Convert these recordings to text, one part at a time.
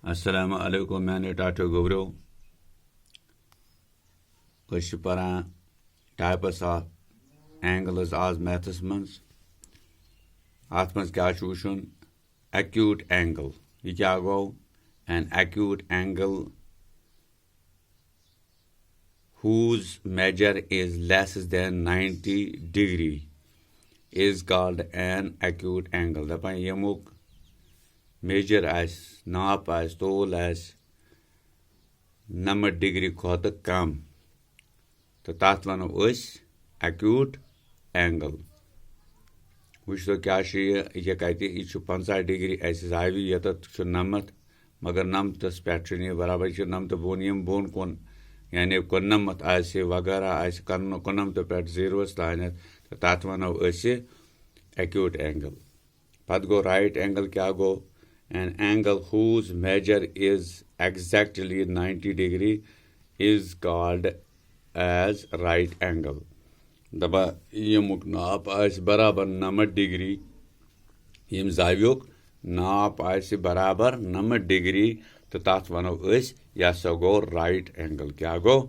Assalamu alaikum, मैंने टाटो गौरव पारान टाइप्स ऑफ एंगल्स आज मैथस मज अत मज क्या वुचन एक्यूट एंगल यह क्या गो an acute angle whose measure is less than 90 degree is called an acute angle. दपान यमुक मेजर नाप तोल 90 डिग्री खुद कम तो तथ वनो एक्यूट एंगल वो क्या यह कत यह 50 डिग्री जावी ये 90 मगर 90 पे बराबर 90 बोन यम बोन कुन यानी 89 वगैरह 89 पे जीरोस तान तो तथ वनो एक्यूट एंगल पत गो राइट एंगल क्या गो an angle whose measure is exactly 90 degree is called as right angle. दबा यमुक नाप बराबर 90 डिग्री यम जाव्युक नाप बराबर 90 डिग्री तो तथ वनो यह सा गो राइट एंगल क्या गो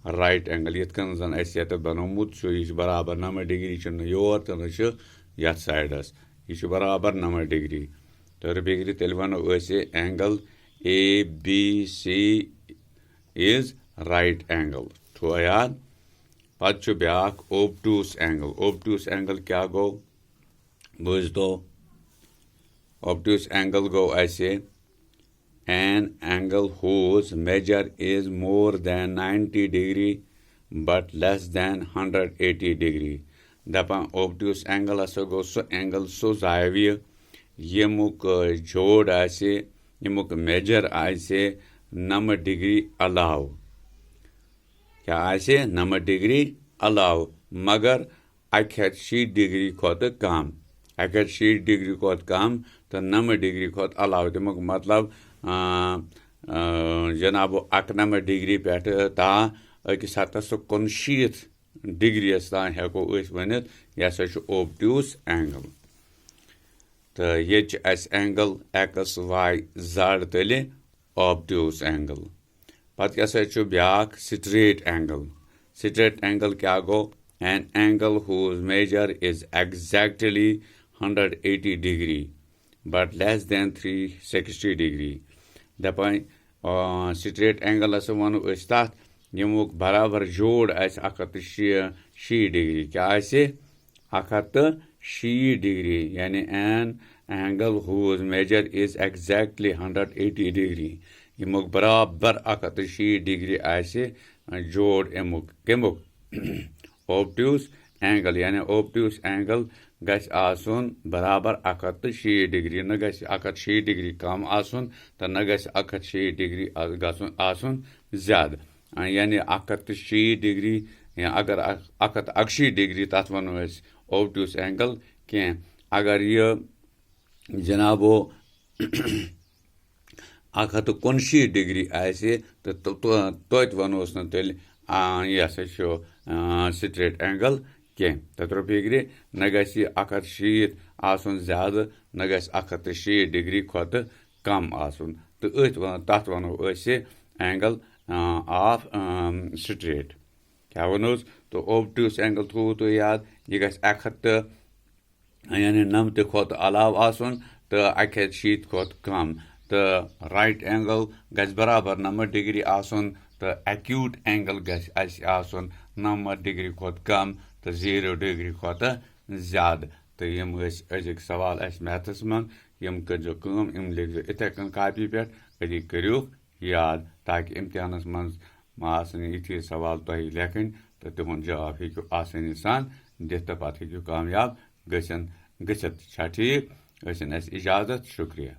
राइट एंगल ये जन ये बनोमुत यह बराबर 90 डिग्री योर तो न साइडस यह बराबर 90 डिग्री तो बेग्री तेल वनो angle A B C is right angle थो याद पत ब्या ओबटूस एंगल क्या गो बुझ दो ओबटूस एंगल गो an angle whose measure is more than 90 degree but less than 180 degree दपान ओबटूस angle हसा गो सो एंगल सो जाविय यमुक जोड़ यमुक मेजर 90 डिग्री अलाव क्या 90 डिग्री अलाव मगर 160 डिग्री खुद कम 160 डिग्री खुद कम तो 90 डिग्री खुद अलाव तमुक मतलब जनाब 91 डिग्री पे ता अकिस हतस 59 डिग्री तान हेको वन यह हसा ओबट्यूस एंगल तो ये एंगल एक्स वाई जड़ तले ऑब्ट्यूस एंगल पत क्या ब्या स्ट्रेट एंगल क्या गो an angle whose measure is exactly 180 degree but less than 360 degree दपान स्ट्रेट एंगल वनो तथ यमुक बराबर जोड़ 160 डिग्री क्या 160 डिग्री यानी an angle whose measure is exactly 180 degree यमुक बराबर 160 डिग्री जोड़ यमुक कमुक ओबट्यूस एंगल यानी ओबट्यूस एंगल गस आसुन बराबर 160 डिग्री न गस 160 डिग्री कम आसुन तो न गस 160 डिग्री आसुन ज्यादा यानी 160 डिग्री या अगर 180 डिग्री तथ वनो ओबट्यूस एंगल क्या अगर यह जनाबो 159 डिग्री तो वनोस न तेल यह हसा स्ट्रेट एंगल कह तथ्रो फिक्रे न गस 160 आसुन ज्यादा न गस 160 डिग्री खुद कम आसुन तो तथ वनो एंगल ऑफ स्ट्रेट क्या वनोस तो ओबट्यूस एंगल थो तो याद यह गस 100 यानी 90 खुद अलाव आसुन तो 160 खुद कम तो राइट एंगल गस बराबर 90 डिग्री आसुन तो एक्यूट एंगल गस आसुन 90 डिग्री खुद कम तो 0 डिग्री खुद ज्यादा तो यम अजिक सवाल मैथस मन यम करो कम यम लिखो इथे कन कापी पे अजी करो याद ताकि इम्तिहानस मन आसन ये सवाल तुम लेखन तो तुम जवाब हेकु आसानी सान दिथ तो पे हेकु कामयाब गथित ठीक इजाजत शुक्रिया।